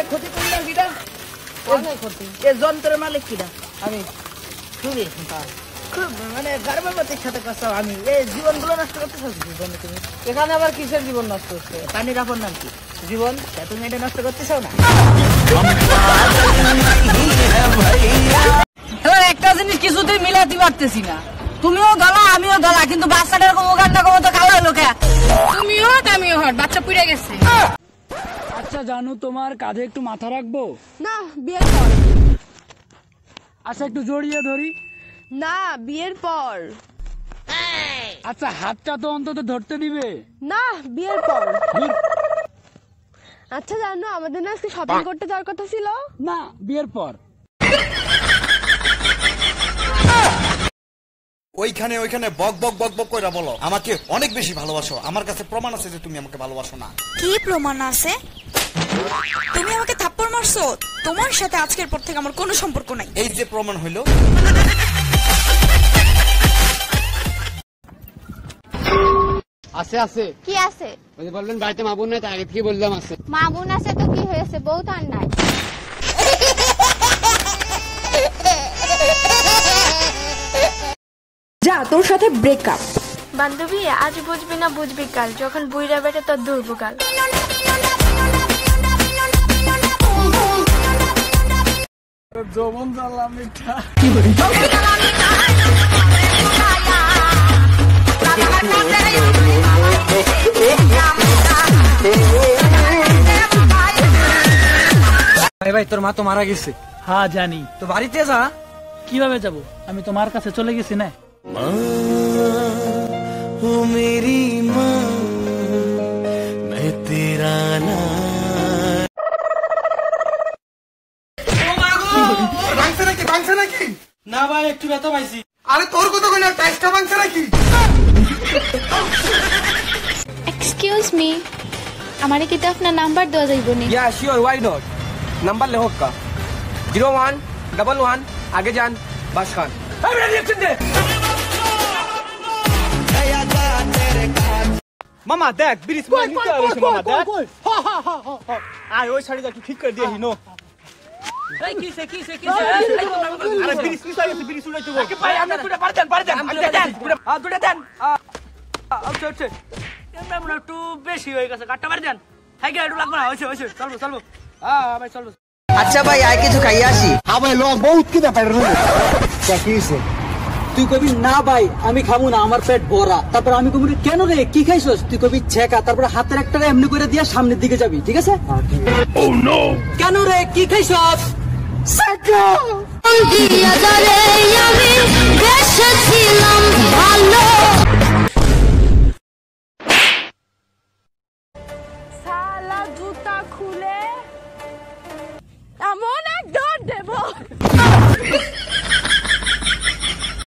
ক্ষতি করলাম কিনা যন্ত্রের মালিক কিনা আমি তুমি খুব মানে গর্ভবতীর সাথে কথা আমি এই জীবনগুলো নষ্ট করতে চাচ্ছি তুমি এখানে আবার কিসের জীবন নষ্ট হচ্ছে পানির আপন নাম কি জীবন তুমি এটা নষ্ট করতে চাও না একটা জিনিস কিছুতেই মিলাতে পারতেছি না তুমিও গালা আমিও গালা কিন্তু বাচ্চাটার কোনো গান্ডা কোনো তো খাওয়া হলো কে তুমিও আমিও হট বাচ্চা পুড়ে গেছে আচ্ছা জানু তোমার কাঁধে একটু মাথা রাখবো না বিয়ের পর আচ্ছা একটু জড়িয়ে ধরি না বিয়ের পর আচ্ছা হাতটা তো অন্তত ধরতে দিবে না বিয়ের পর আচ্ছা জানো আমাদের না আজকে শপিং করতে যাওয়ার কথা ছিল না বিয়ের পর ওইখানে ওইখানে বক বক বক বক কইরা বলো আমাকে অনেক বেশি ভালোবাসো আমার কাছে প্রমাণ আছে যে তুমি আমাকে ভালোবাসো না কি প্রমাণ আছে তুমি আমাকে থাপ্পড় মারছো তোমার সাথে আজকের পর থেকে আমার কোনো সম্পর্ক নাই এই যে প্রমাণ হইলো আছে আছে কি আছে ওই যে বললেন বাড়িতে মা বোন নাই তার আগে থেকে বললাম আছে মা বোন আছে তো কি হয়েছে বউ তো আর নাই যা তোর সাথে ব্রেকআপ বান্ধবী আজ বুঝবি না বুঝবি কাল যখন বুইরা বেটে তোর ধরবো কাল যৌবন জ্বালা মিঠা ভাই তোর মা তো মারা গেছে হ্যাঁ জানি তো বাড়িতে যা কিভাবে যাব আমি তোমার কাছে চলে গেছি না ও মেরি মা मैं तेरा ना ভাঙছে নাকি না ভাই একটু ব্যথা পাইছি আরে তোর কথা কইনা টাইসটা ভাঙছে নাকি এক্সকিউজ মি আমারে কি আপনার নাম্বার দেওয়া যাইব নি yeah sure why not number লেখো কা 0111 আগে যান বাস খান এই মেরে রিঅ্যাকশন দে মামা দেখ ব্রিজ মানে নিতে হবে মামা দেখ আয় ওই শাড়িটা একটু ঠিক করে দিয়ে হিনো এই কিসে আরে ব্রিজ মিস হয়ে গেছে ব্রিজ উড়াইতে গো ভাই আমরা দুটো পার দেন দুটো দেন আচ্ছা আচ্ছা এমন মনে একটু বেশি হয়ে গেছে কাটটা মার দেন হাই গে একটু লাগবে না হইছে চলবো ভাই চলবো আচ্ছা ভাই আয় কিছু খাইয়া আসি হ্যাঁ ভাই লোক বহুত কি ব্যাপার রে কি হইছে তুই কবি না ভাই আমি খাবো না আমার পেট ভরা তারপর আমি কবি কেন রে কি খাইছস তুই কবি ছেকা তারপর হাতের একটা এমনি করে দিয়া সামনের দিকে যাবি ঠিক আছে ও নো কেন রে কি খাইছস ছেকা দিয়া যারে আমি বেশছিলাম ভালো শালা জুতা খুলে এমন এক দৌড় দেব